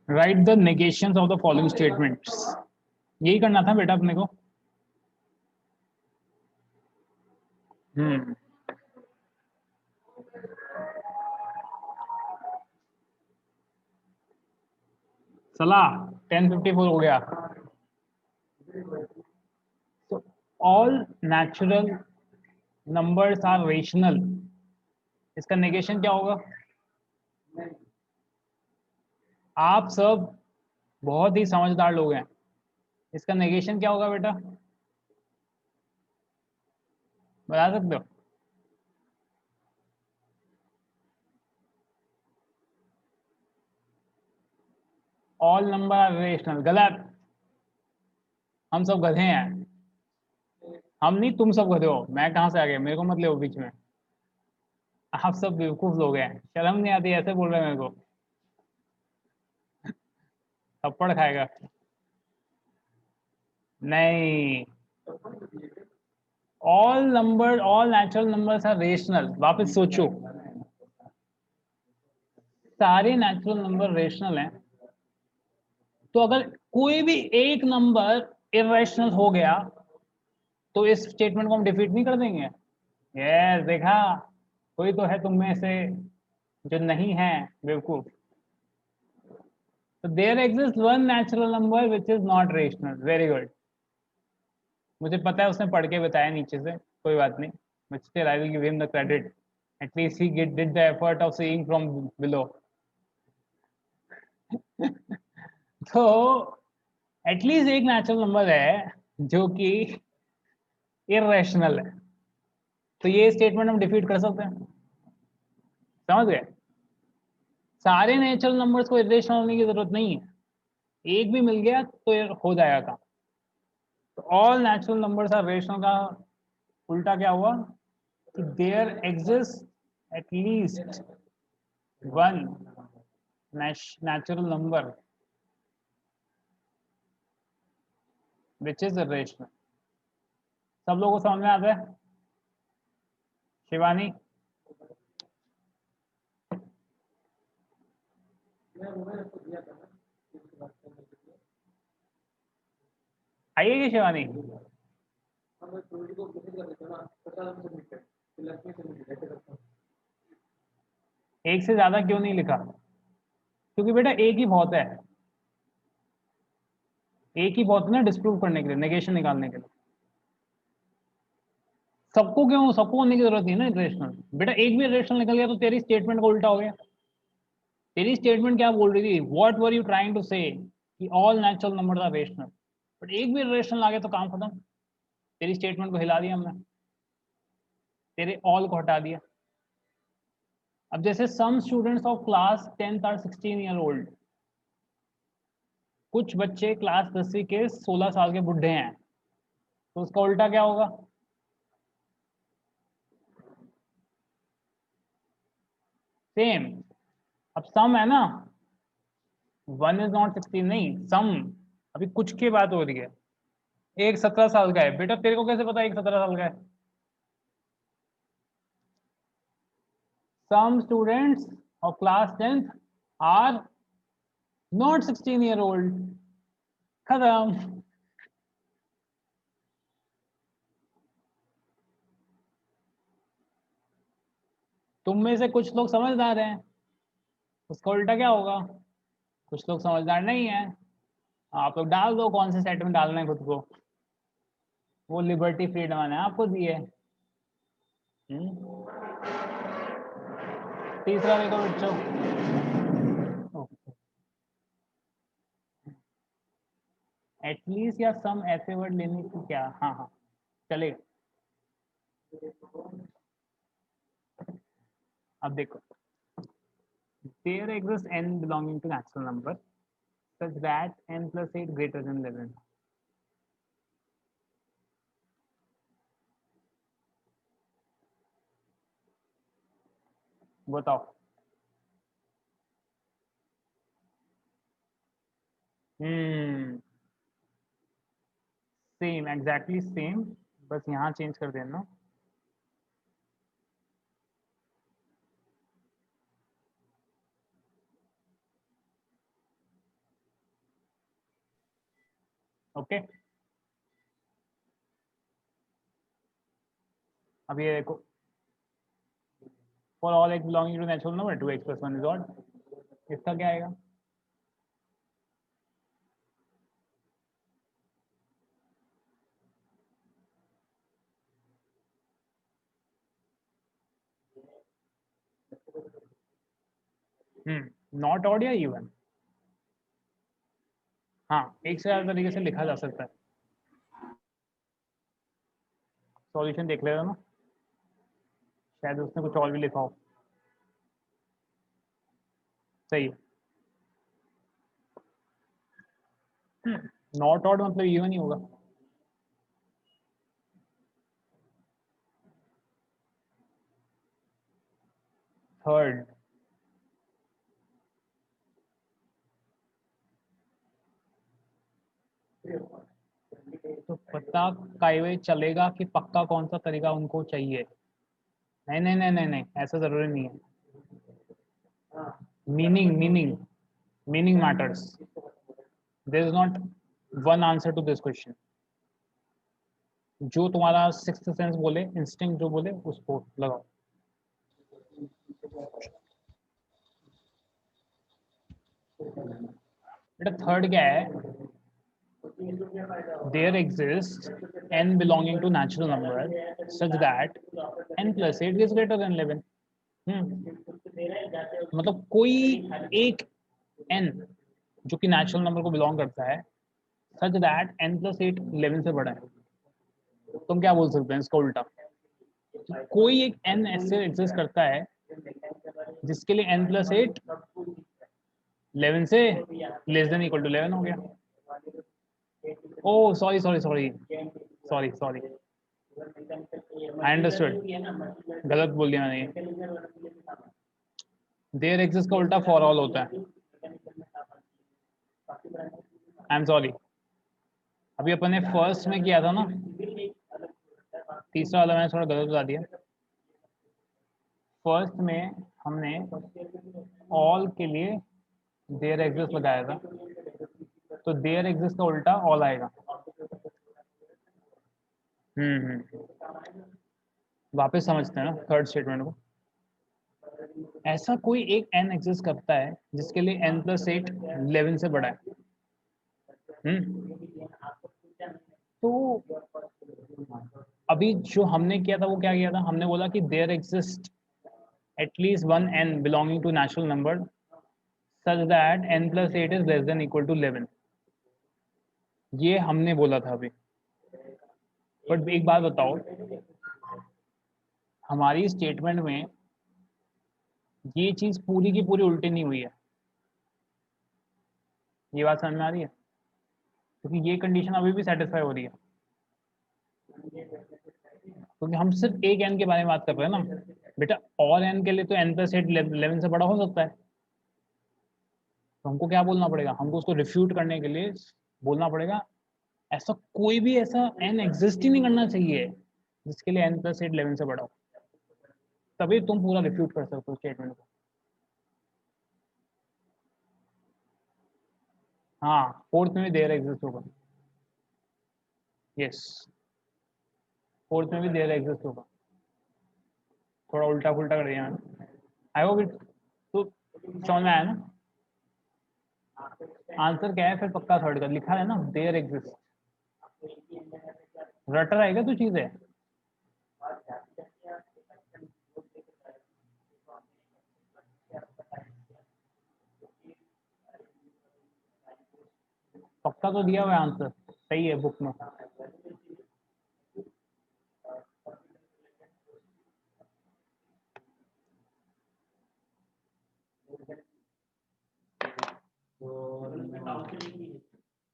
Right the negations of the following statements, यही करना था बेटा अपने को। चला 10:54 हो गया। तो all natural numbers are rational, इसका नेगेशन क्या होगा? आप सब बहुत ही समझदार लोग हैं, इसका नेगेशन क्या होगा बेटा, बता सकते हो? ऑल नंबर आर रेशनल, गलत। हम सब गधे हैं। हम नहीं, तुम सब गधे हो, मैं कहां से आ गया, मेरे को मत ले बीच में। आप सब बेवकूफ लोग हैं, शर्म नहीं आती ऐसे बोल रहे हैं मेरे को, थप्पड़ खाएगा। नहीं, all natural numbers are rational. वापस सोचो, सारे नेचुरल नंबर रेशनल हैं, तो अगर कोई भी एक नंबर इरेशनल हो गया तो इस स्टेटमेंट को हम डिफीट नहीं कर देंगे? यस, देखा, कोई तो है तुम में से जो नहीं है बेवकूफ। तो there exist one natural number which is not rational. Very good, मुझे पता है उसने पढ़ के बताया नीचे से, कोई बात नहीं, but still I will give him the credit, at least he did the effort of seeing from below. तो एटलीस्ट एक नेचुरल नंबर है जो कि इरेशनल है, तो ये स्टेटमेंट हम डिफीट कर सकते हैं। समझ गए? सारे नेचुरल नंबर्स को इरेशनल होने की जरूरत नहीं है, एक भी मिल गया तो ये हो जाएगा काम। तो all natural numbers are rational का उल्टा क्या हुआ कि there exist at least one natural number which is rational. सब लोगों को समझ में आता है? शिवानी, आइएगी शिवानी? एक से ज्यादा क्यों नहीं लिखा? क्योंकि बेटा एक ही बहुत है, एक ही बहुत है ना डिस्प्रूव करने के लिए, नेगेशन निकालने के लिए। सबको क्यों, सबको होने की जरूरत नहीं है ना रेशनल। बेटा एक भी रेशनल निकल गया तो तेरी स्टेटमेंट का उल्टा हो गया। तेरी स्टेटमेंट क्या बोल रही थी, what were you trying to say कि all natural numbers are rational, but एक भी रेशनल आ गया तो काम खत्म। तेरी स्टेटमेंट को हिला दिया हमने, तेरे ऑल को हटा दिया। अब जैसे some students of class 10th are 16 year old, कुछ बच्चे क्लास 10वीं के 16 साल के बुढ़े हैं, तो उसका उल्टा क्या होगा? सेम। अब सम है ना, 1 इज नॉट 16, नहीं सम, अभी कुछ की बात हो रही है। एक 17 साल का है, बेटा तेरे को कैसे पता एक 17 साल का है? Some students of class 10th are not 16 year old, खत्म। तुम में से कुछ लोग समझदार हैं, उसका उल्टा क्या होगा? कुछ लोग समझदार नहीं है। आप लोग डाल दो कौन से सेट में डालना है खुद को, वो लिबर्टी फ्रीडम है आपको दी है। तीसरा देखो बच्चों, एटलीस्ट या सम ऐसे वर्ड लेने की क्या, हाँ हाँ चलेगा। अब देखो, there exists n belonging to natural number such that n plus 8 greater than 11। बताओ। हम्म, सेम, एग्जैक्टली सेम, बस यहाँ चेंज कर देना। ओके अब ये देखो, for all x belonging to natural number 2x + 1 is odd, इसका क्या आएगा? नॉट ऑड या इवन? हाँ, एक से ज्यादा तरीके से लिखा जा सकता है। सॉल्यूशन देख लेना ना, शायद उसने कुछ और भी लिखा हो। सही है, नॉट ऑड मतलब इवन ही होगा। थर्ड, तो पता काइवे चलेगा कि पक्का कौन सा तरीका उनको चाहिए? नहीं नहीं नहीं नहीं नहीं, ऐसा जरूरी नहीं है। Meaning meaning meaning matters. There is not one answer to this question. जो तुम्हारा सिक्स्थ सेंस बोले, इंस्टिंक्ट जो बोले, उसको लगाओ। बेटा थर्ड क्या है? There exists n belonging to natural number such that n plus 8 is greater than 11. मतलब कोई एक n जो कि नेचुरल नंबर को बिलोंग करता है, सच दैट n plus 8 11 से बड़ा है। तुम क्या बोल सकते हैं इसका उल्टा? कोई एक n ऐसे एग्जिस्ट करता है जिसके लिए n plus 8 11 से लेस देन इक्वल टू 11 हो गया। Oh, sorry. I understood. गलत बोल दिया मैंने। देयर एग्जिस्ट का उल्टा फॉर ऑल होता है। I am sorry. अभी अपन ने फर्स्ट में किया था ना, तीसरा वाला मैंने थोड़ा गलत बता दिया। फर्स्ट में हमने ऑल के लिए देयर एग्जिस्ट लगाया था, तो देयर एग्जिस्ट का उल्टा ऑल आएगा। वापस समझते हैं ना थर्ड स्टेटमेंट को। ऐसा कोई एक n एग्जिस्ट करता है जिसके लिए n plus 8 11 से बड़ा है। तो अभी जो हमने किया था वो क्या किया था? हमने बोला कि there exist at least one n belonging to natural number such that n plus 8 is less than equal to 11। ये हमने बोला था अभी। बट एक बात बताओ, हमारी स्टेटमेंट में ये चीज पूरी की पूरी उल्टी नहीं हुई है। ये बात समझ में आ रही है? क्योंकि ये कंडीशन अभी भी सेटिस्फाई हो रही है, क्योंकि हम सिर्फ एक n के बारे में बात कर रहे हैं ना बेटा। और n के लिए तो n plus 8 11 से बड़ा हो सकता है। तो हमको क्या बोलना पड़ेगा? हमको उसको रिफ्यूट करने के लिए बोलना पड़ेगा ऐसा कोई भी ऐसा n एग्जिस्ट ही नहीं करना चाहिए जिसके लिए n plus 8 11 से बड़ा हो। तभी तुम पूरा रिफ्यूट कर सकते हो स्टेटमेंट को। हाँ, फोर्थ में भी देयर एग्जिस्ट होगा। यस, फोर्थ में भी देयर एग्जिस्ट होगा। थोड़ा उल्टा फुल्टा कर दिया मैंने। आई होप इट तो समझ में आया ना? आंसर क्या है फिर? पक्का थर्ड का लिखा है ना, देयर एग्जिस्ट। रट रहा है क्या तू चीजें? पक्का तो दिया हुआ है आंसर, सही है बुक में।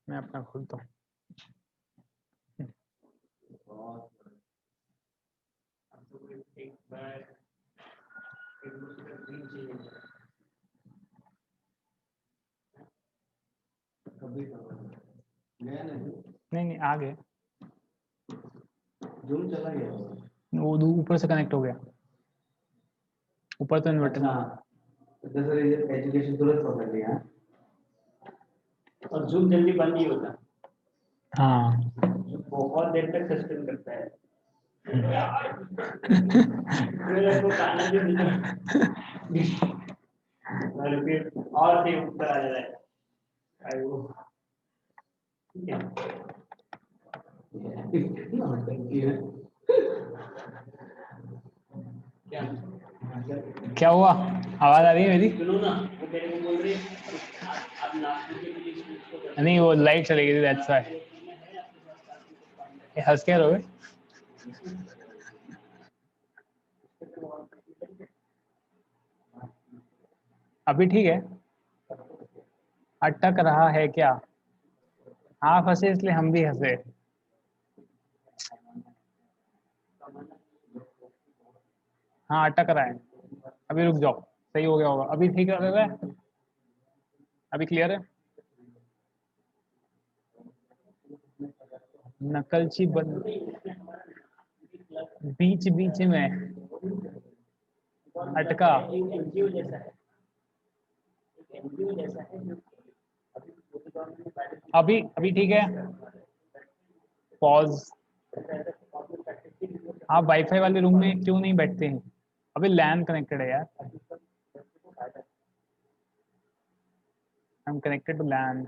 मैं अपना खोलता हूँ। नहीं नहीं आ गए, जूम चला गया, वो ऊपर से कनेक्ट हो गया। ऊपर तो इन्वर्टर एजुकेशन तुरंत पकड़ लिया और जूम जल्दी बंद नहीं होता। हाँ बहुत देर तक सस्टेन करता है। मेरे को खाना भी नहीं और फिर और भी ऊपर आ जाता है। आई वो क्या हुआ, आवाज आ रही है मेरी? सुनो ना, वो मेरे को बोल रही है आप नाश्ते के लिए इसको कर नहीं वो लाइट चली गई, दैट्स व्हाई। हंस क्या रहोगे? अभी ठीक है? अटक रहा है क्या? आप हंसे इसलिए हम भी हंसे। हाँ अटक रहा है। अभी रुक जाओ, सही हो गया होगा, अभी ठीक है रहा है? अभी क्लियर है? नकलची बन बीच बीच में अटका। एनजीओ जैसा है, एनजीओ जैसा है जो अभी अभी ठीक है? पॉज। आप वाईफाई वाले रूम में क्यों नहीं बैठते हैं? अभी लैन कनेक्टेड है यार। I am connected to LAN.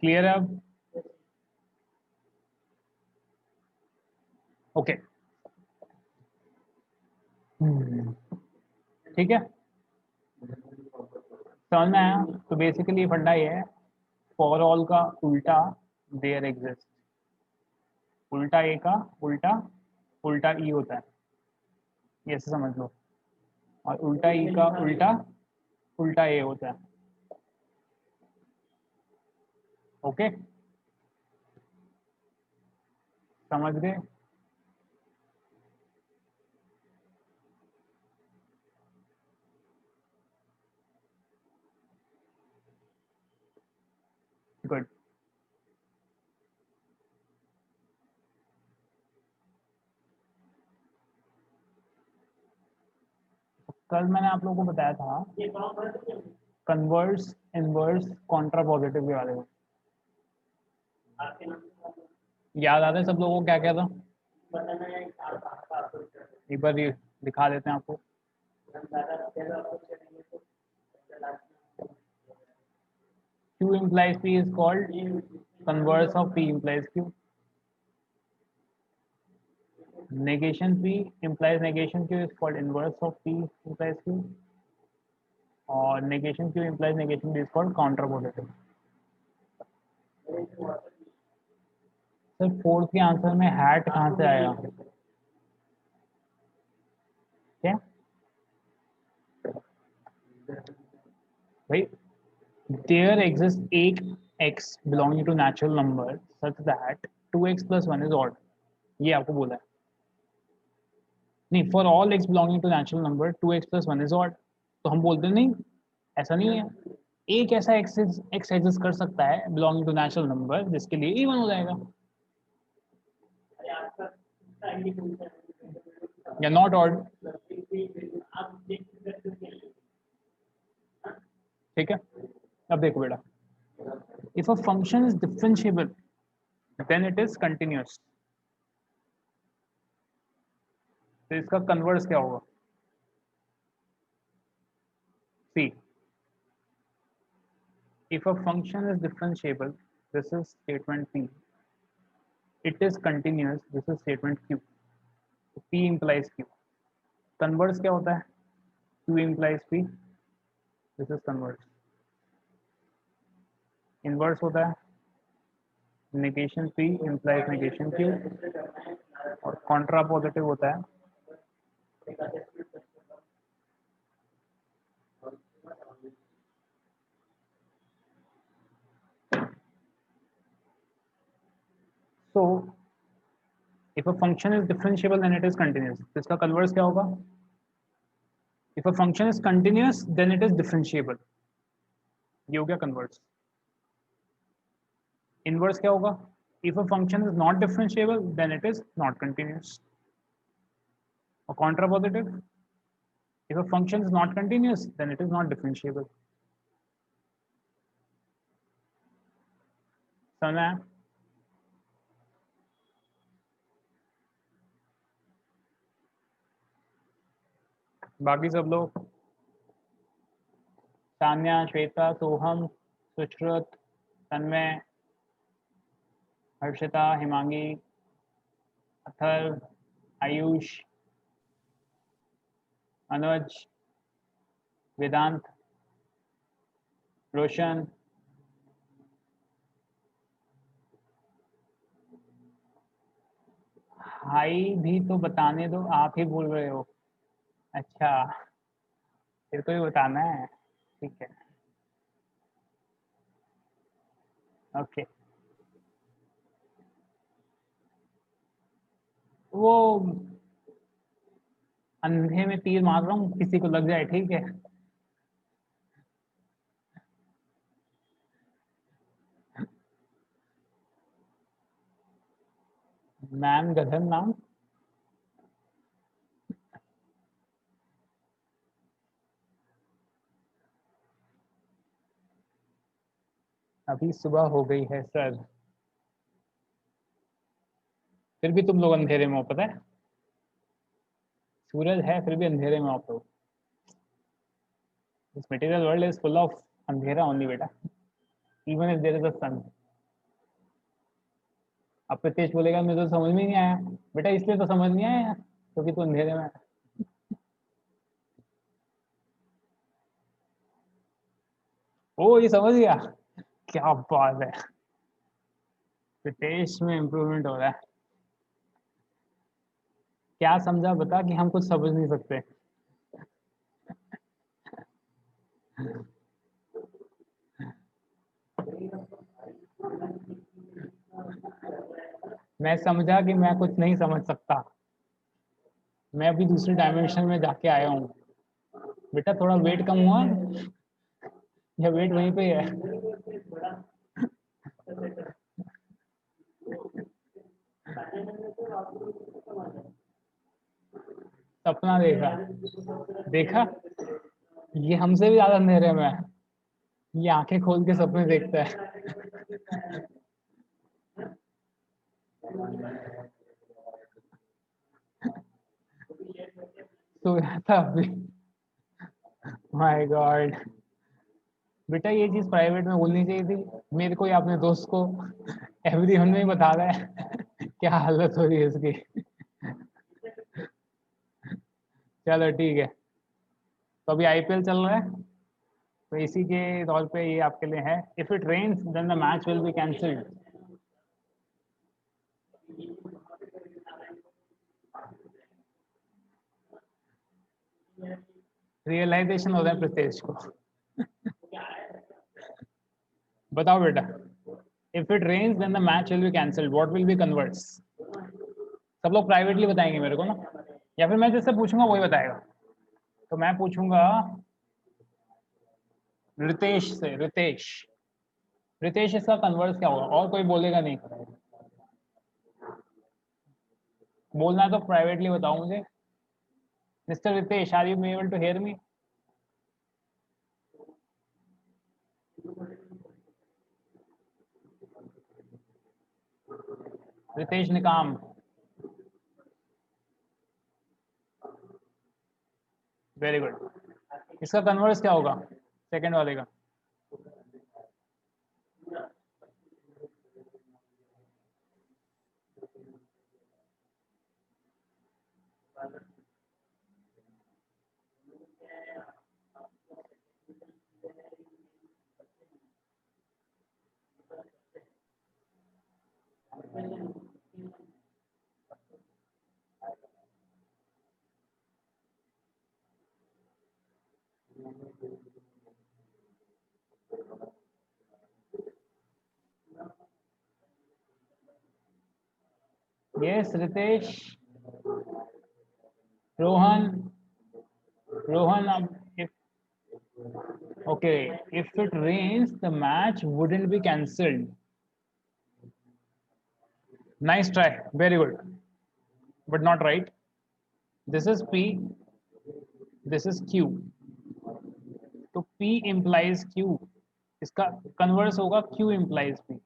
Clear है अब? ओके ठीक है, समझ में आया? तो बेसिकली फंडा ये है, फॉर ऑल का उल्टा देयर एग्जिस्ट। उल्टा ए का उल्टा उल्टा ई होता है, ये ऐसे समझ लो। और उल्टा ई का उल्टा उल्टा ए होता है। ओके समझ गए? गुड। कल मैंने आप लोगों को बताया था कन्वर्स इनवर्स कॉन्ट्रा पॉजिटिव के बारे में। याद आता है सब लोगों को क्या क्या था? एक बार ये दिखा देते हैं आपको। Q implies P is called converse of P implies Q. Negation P implies negation Q is called inverse of P implies Q. और negation Q implies negation P is called counter positive. Sir fourth के answer में hat कहाँ से आया? क्या भाई? There exists एक x belonging to natural number such that 2x plus 1 is odd. ये आपको बोला है। नहीं, for all x belonging to natural number 2x plus 1 is odd. तो हम बोलते नहीं, ऐसा नहीं है। एक ऐसा x एग्जिस्ट कर सकता है बिलोंगिंग टू नेचुरल नंबर जिसके लिए इवन हो जाएगा या नॉट ऑड। ठीक है, अब देखो बेटा, if a function is differentiable then it is continuous. तो इसका कन्वर्स क्या होगा? सी, if a function is differentiable, this is statement P. It is continuous, this is statement Q. P implies Q. Converse क्या होता है? Q implies P. This is converse. Inverse होता है negation P implies negation Q. और contra positive होता है so if a function is differentiable then it is continuous. तो इसका converse क्या होगा? If a function is continuous then it is differentiable. ये हो गया converse. Inverse क्या होगा? If a function is not differentiable then it is not continuous. और contra positive, if a function is not continuous then it is not differentiable. समझ में? बाकी सब लोग, तान्या, श्वेता, सोहम, सुश्रुत, तन्मय, हर्षिता, हिमांगी, अथर्व, आयुष, अनुज, वेदांत, रोशन, हाई भी तो बताने दो, आप ही बोल रहे हो। अच्छा, फिर को भी बताना है, ठीक है, ओके। वो अंधे में तीर मार रहा हूँ, किसी को लग जाए, ठीक है। मैम गधन नाम, अभी सुबह हो गई है सर, फिर भी तुम लोग अंधेरे में हो, पता है, सूरज है फिर भी अंधेरे में हो। This material world is full of अंधेरा ओनली बेटा, even if there is a sun. अब प्रत्येश बोलेगा मुझे तो समझ में नहीं आया, बेटा इसलिए तो समझ नहीं आया क्योंकि तू अंधेरे में है। ओ ये समझ गया, क्या बात है, प्रत्येश में इम्प्रूवमेंट हो रहा है। क्या समझा बता कि हम कुछ समझ नहीं सकते। मैं समझा कि मैं कुछ नहीं समझ सकता, मैं अभी दूसरे डायमेंशन में जाके आया हूँ। बेटा थोड़ा वेट कम हुआ या वेट वहीं पे है? सपना देखा, देखा, ये हमसे भी ज्यादा अंधेरे में है, ये आंखें खोल के सपने देखता है। सोया था अभी, माय गॉड। बेटा ये चीज प्राइवेट में बोलनी चाहिए थी मेरे को या अपने दोस्त को, एवरीवन में ही बता रहा है। क्या हालत हो रही है इसकी। चलो ठीक है, तो अभी आईपीएल चल रहा है, तो इसी के तौर पे ये आपके लिए है, if it rains then the match will be cancelled. Realization हो रहा है प्रत्येश को। बताओ बेटा, if it rains then the match will be cancelled, what will be converts? सब लोग प्राइवेटली बताएंगे मेरे को ना, या फिर मैं जिससे पूछूंगा वही बताएगा। तो मैं पूछूंगा रितेश से, रितेश, रितेश इसका कन्वर्स क्या होगा, और कोई बोलेगा नहीं, बोलना है तो प्राइवेटली बताओ मुझे। Mister Ritesh, are you able to hear me? Ritesh Nikam, very good. इसका कन्वर्स क्या होगा सेकंड वाले का? यस रितेश, रोहन, रोहन अब if, okay, if it rains the match wouldn't be cancelled. Nice try, very good, but not right. This is P, this is Q, तो P implies Q, इसका converse होगा Q implies P।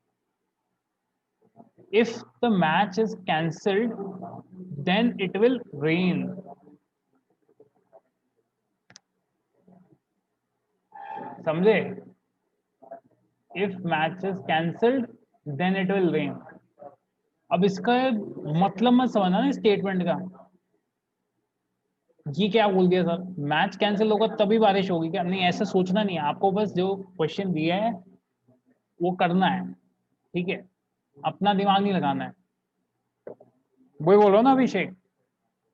if the match is cancelled then it will rain. समझे? if match is cancelled then it will rain. अब इसका मतलब मत समझना ना स्टेटमेंट का, ये क्या बोल दिया सर, मैच कैंसिल होगा तभी बारिश होगी क्या? नहीं, ऐसा सोचना नहीं है आपको, बस जो क्वेश्चन दिया है वो करना है, ठीक है? अपना दिमाग नहीं लगाना है, वही बोल रहा हूँ ना अभिषेक।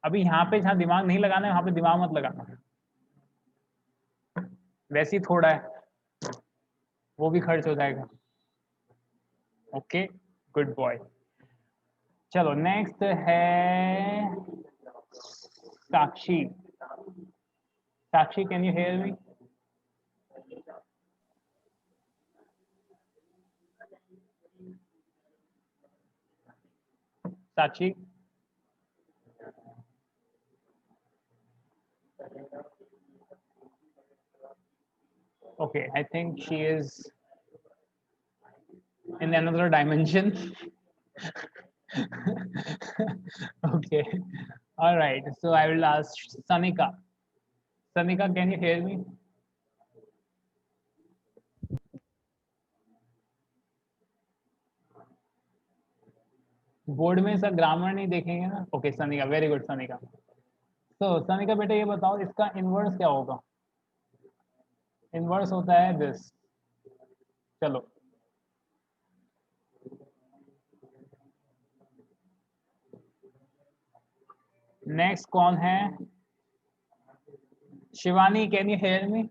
अभी यहाँ पे जहाँ दिमाग नहीं लगाना है वहां पे दिमाग मत लगाना, वैसे ही थोड़ा है वो भी खर्च हो जाएगा। Okay, good boy. चलो नेक्स्ट है Sakshi. Sakshi, can you hear me? Sakshi, okay, I think she is in another dimension. Okay, all right, so I will ask Sanika. Sanika, can you hear me? Board में सर ग्रामर नहीं देखेंगे ना? Okay Sanika, very good Sanika. तो सनिका बेटा ये बताओ इसका inverse क्या होगा? इनवर्स होता है दिस। चलो नेक्स्ट कौन है? Shivani, can you hear me?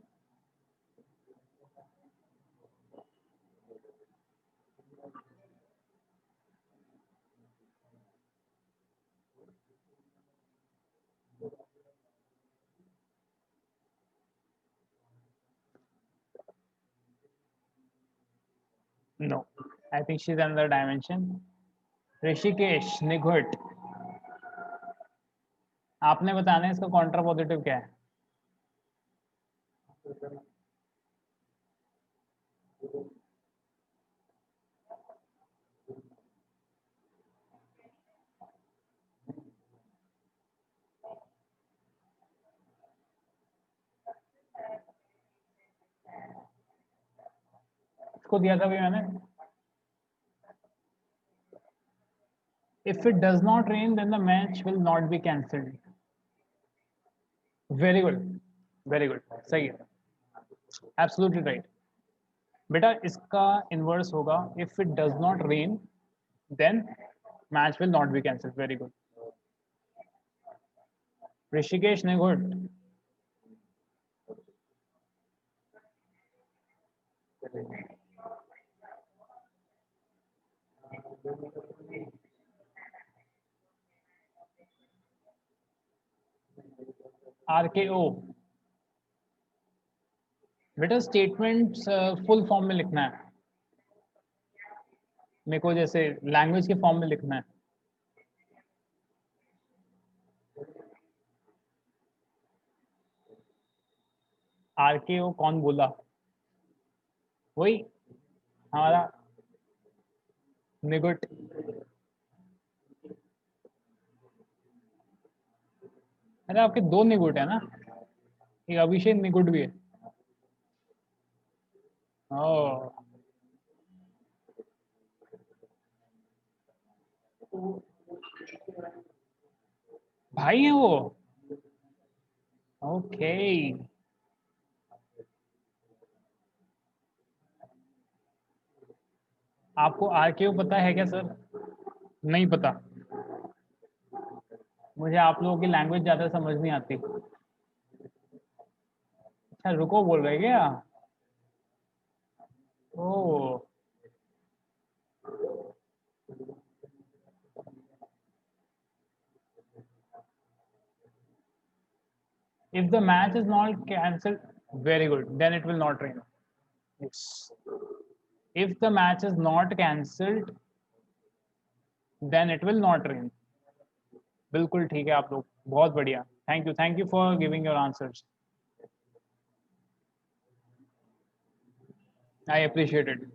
No, I think she's another dimension. Rishikesh Nighut, आपने बताना है इसका कॉन्ट्रा पॉजिटिव क्या है? इसको दिया था भी मैंने। If it does not rain, then the match will not be cancelled. Very good, very good, सही है, absolutely right. बेटा इसका इनवर्स होगा if it does not rain, then match will not be cancelled. Very good. Rishikesh ने good. RKO बेटा statement full form में लिखना है मेरे को, जैसे लैंग्वेज के फॉर्म में लिखना है। RKO कौन बोला? वही हमारा निगुट। अरे आपके दो निगुट है ना, एक अभिषेक निगुट भी है। ओ भाई है वो? ओके आपको आरकेओ पता है क्या सर? नहीं पता? मुझे आप लोगों की लैंग्वेज ज्यादा समझ नहीं आती। अच्छा रुको बोल रहे क्या? ओ if the match is not cancelled, very good, then it will not rain. Yes. If the match is not cancelled, then it will not rain. बिल्कुल ठीक है आप लोग, बहुत बढ़िया, thank you for giving your answers, I appreciate it.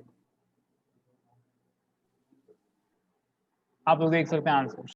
आप लोग देख सकते हैं आंसर।